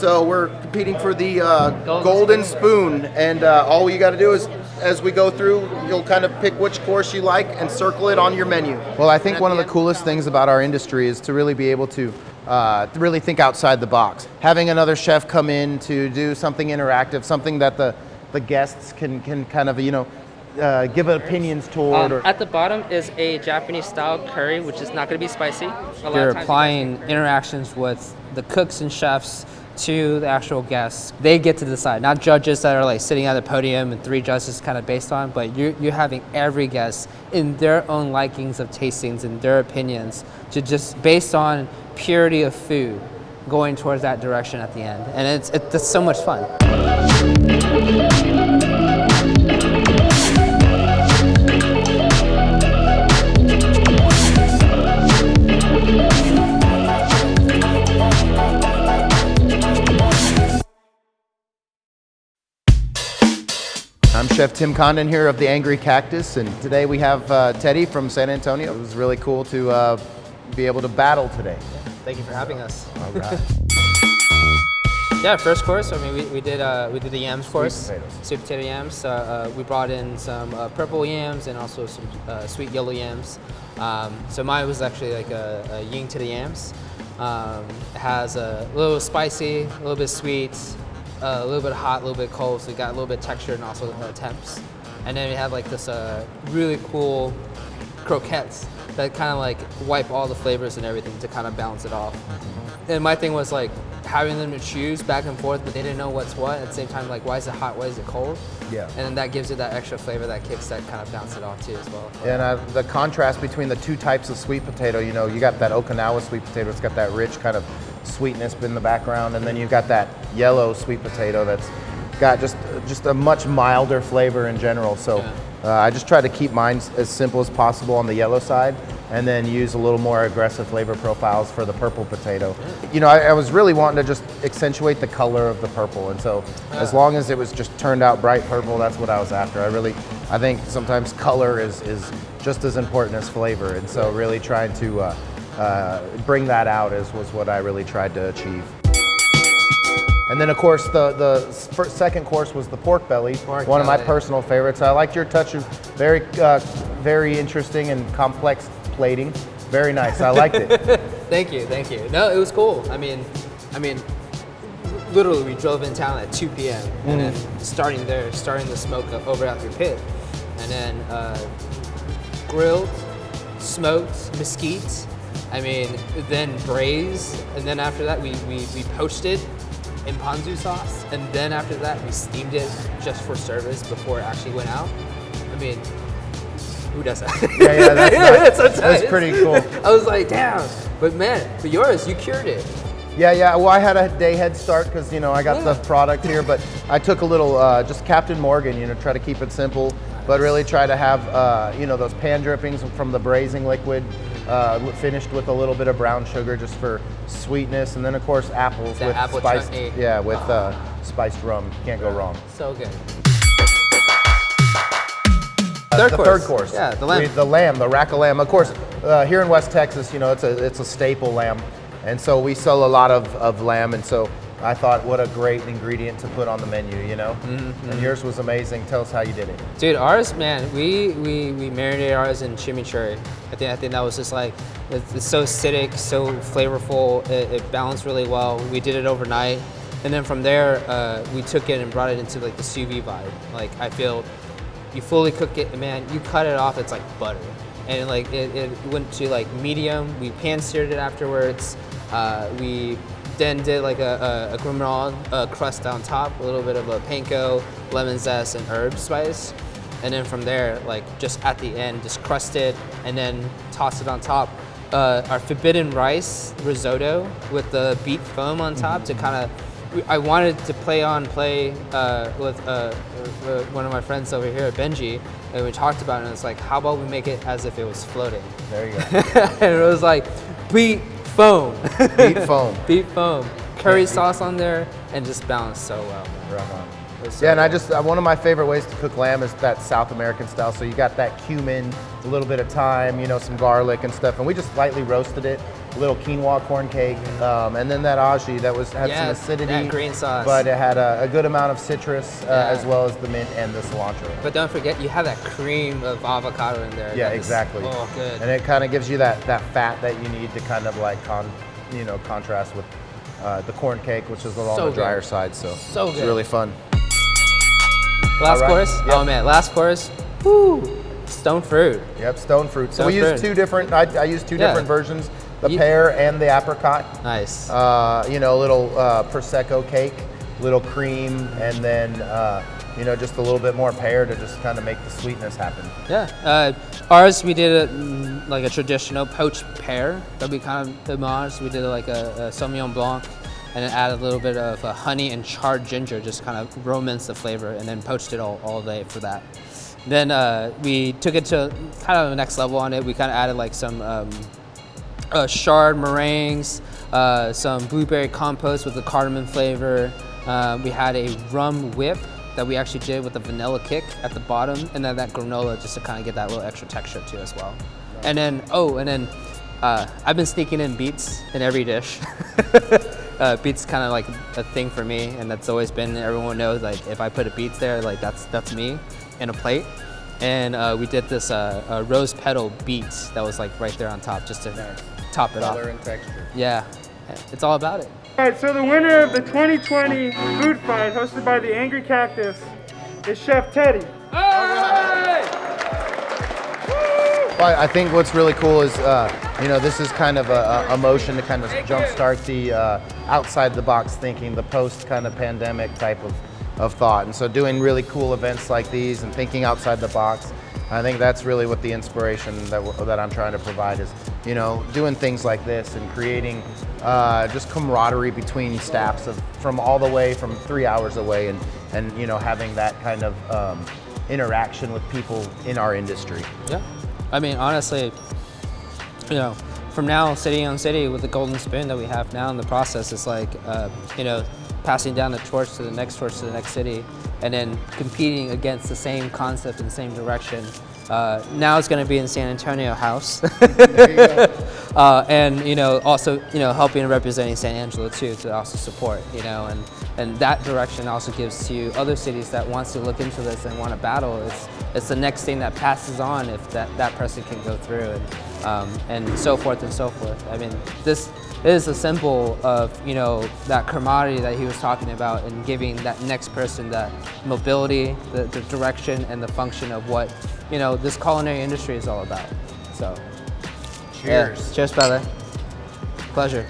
So we're competing for the golden spoon, and all you got to do is, as we go through, you'll kind of pick which course you like and circle it on your menu. Well, I think one of the coolest things about our industry is to really be able to really think outside the box. Having another chef come in to do something interactive, something that the guests can kind of, give opinions toward. At the bottom is a Japanese style curry, which is not going to be spicy. You're applying interactions with the cooks and chefs to the actual guests. They get to decide, not judges that are like sitting at the podium and 3 judges kind of based on, but you're having every guest in their own likings of tastings and their opinions to just based on purity of food going towards that direction at the end. And it's so much fun. I'm Chef Tim Condon here of the Angry Cactus, and today we have Teddy from San Antonio. It was really cool to be able to battle today. Thank you for having us. All right. Yeah, first course. I mean, we did the yams course, potatoes. sweet potato yams. We brought in some purple yams and also some sweet yellow yams. So mine was actually like a yin to the yams. It has a little spicy, a little bit sweet, a little bit hot, a little bit cold. So we got a little bit texture and also temps. And then we have like this really cool croquettes that kind of like wipe all the flavors and everything to kind of balance it off. And my thing was like having them to choose back and forth, but they didn't know what's what. At the same time, like, why is it hot? Why is it cold? Yeah. And then that gives it that extra flavor that kicks that kind of bounce it off too as well. And the contrast between the 2 types of sweet potato, you got that Okinawa sweet potato, it's got that rich kind of sweetness in the background, and then you've got that yellow sweet potato that's got just a much milder flavor in general. So I just try to keep mine as simple as possible on the yellow side, and then use a little more aggressive flavor profiles for the purple potato. I was really wanting to just accentuate the color of the purple, and so as long as it was just turned out bright purple, that's what I was after. I think sometimes color is just as important as flavor, and so really trying to bring that out was what I really tried to achieve. And then, of course, the second course was the pork belly, one of my personal favorites. I liked your touch of very interesting and complex plating. Very nice. I liked it. Thank you. No, it was cool. I mean, literally, we drove in town at 2 p.m. and then starting the smoke over at your pit, and then grilled, smoked, mesquite. I mean, then braised, and then after that we poached it in ponzu sauce, and then after that we steamed it just for service before it actually went out. I mean, who does that? Yeah, that's pretty cool. I was like, damn, but yours, you cured it. Yeah. Well, I had a day head start because I got the product here, but I took a little just Captain Morgan, try to keep it simple, but really try to have those pan drippings from the braising liquid. Finished with a little bit of brown sugar just for sweetness, and then of course apples with spiced, spiced rum. Can't go wrong. So good. Third course. Yeah, the lamb. The rack of lamb. Of course, here in West Texas, it's a staple lamb, and so we sell a lot of lamb, and so I thought, what a great ingredient to put on the menu, And yours was amazing. Tell us how you did it. Dude, ours, man, we marinated ours in chimichurri. I think that was just like, it's so acidic, so flavorful. It balanced really well. We did it overnight, and then from there, we took it and brought it into like the sous vide vibe. Like, I feel you fully cook it, and man, you cut it off, it's like butter. And like it went to like medium. We pan seared it afterwards. We then did like a grimoire crust on top, a little bit of a panko, lemon zest, and herb spice. And then from there, like just at the end, just crust it and then toss it on top. Our forbidden rice risotto with the beet foam on top to kind of, I wanted to play with one of my friends over here, Benji, and we talked about it, and it's like, how about we make it as if it was floating? There you go. And it was like, beet foam. Beet foam. Beet foam. Curry sauce on there, and just balanced so well. Right on. Yeah, and one of my favorite ways to cook lamb is that South American style. So you got that cumin, a little bit of thyme, some garlic and stuff, and we just lightly roasted it little quinoa corn cake, and then that aji that had some acidity, that green sauce. but it had a good amount of citrus as well as the mint and the cilantro. But don't forget, you have that cream of avocado in there. Yeah, exactly. Oh, good. And it kind of gives you that fat that you need to kind of like contrast with the corn cake, which is on the drier side. So good. It's really fun. Last course? Yep. Oh man, last course. Woo! Stone fruit. Yep, stone fruit. So Stone we fruit. used two different. I used two different versions: the pear and the apricot. Nice. A little prosecco cake, little cream, and then just a little bit more pear to just kind of make the sweetness happen. Yeah. Ours, we did like a traditional poached pear that we kind of homage. We did like a Sauvignon Blanc, and then added a little bit of honey and charred ginger, just kind of romance the flavor, and then poached it all day for that. Then we took it to kind of the next level on it. We kind of added like some chard meringues, some blueberry compote with the cardamom flavor. We had a rum whip that we actually did with a vanilla kick at the bottom, and then that granola just to kind of get that little extra texture too as well. And then I've been sneaking in beets in every dish. Beets kind of like a thing for me, and that's always been. Everyone knows like if I put a beets there, like that's me in a plate. And we did this rose petal beets that was like right there on top, just to top it off. Color and texture. Yeah, it's all about it. All right, so the winner of the 2020 food fight, hosted by the Angry Cactus, is Chef Teddy. Well, I think what's really cool is, this is kind of a motion to kind of jumpstart the outside the box thinking, the post kind of pandemic type of thought. And so doing really cool events like these and thinking outside the box, I think that's really what the inspiration that I'm trying to provide is, doing things like this and creating just camaraderie between staffs from all the way from 3 hours away and having that kind of interaction with people in our industry. Yeah. I mean, honestly, from now, city on city with the golden spoon that we have now in the process, it's like, passing down the torch to the next city, and then competing against the same concept in the same direction. Now it's going to be in San Antonio house. There you go. And also helping and representing San Angelo too to also support, and that direction also gives to other cities that wants to look into this and want to battle. It's the next thing that passes on if that person can go through, and so forth and so forth. I mean, this is a symbol of that camaraderie that he was talking about, and giving that next person that mobility, the direction, and the function of what this culinary industry is all about. So, Cheers. Yeah. Cheers, brother. Pleasure.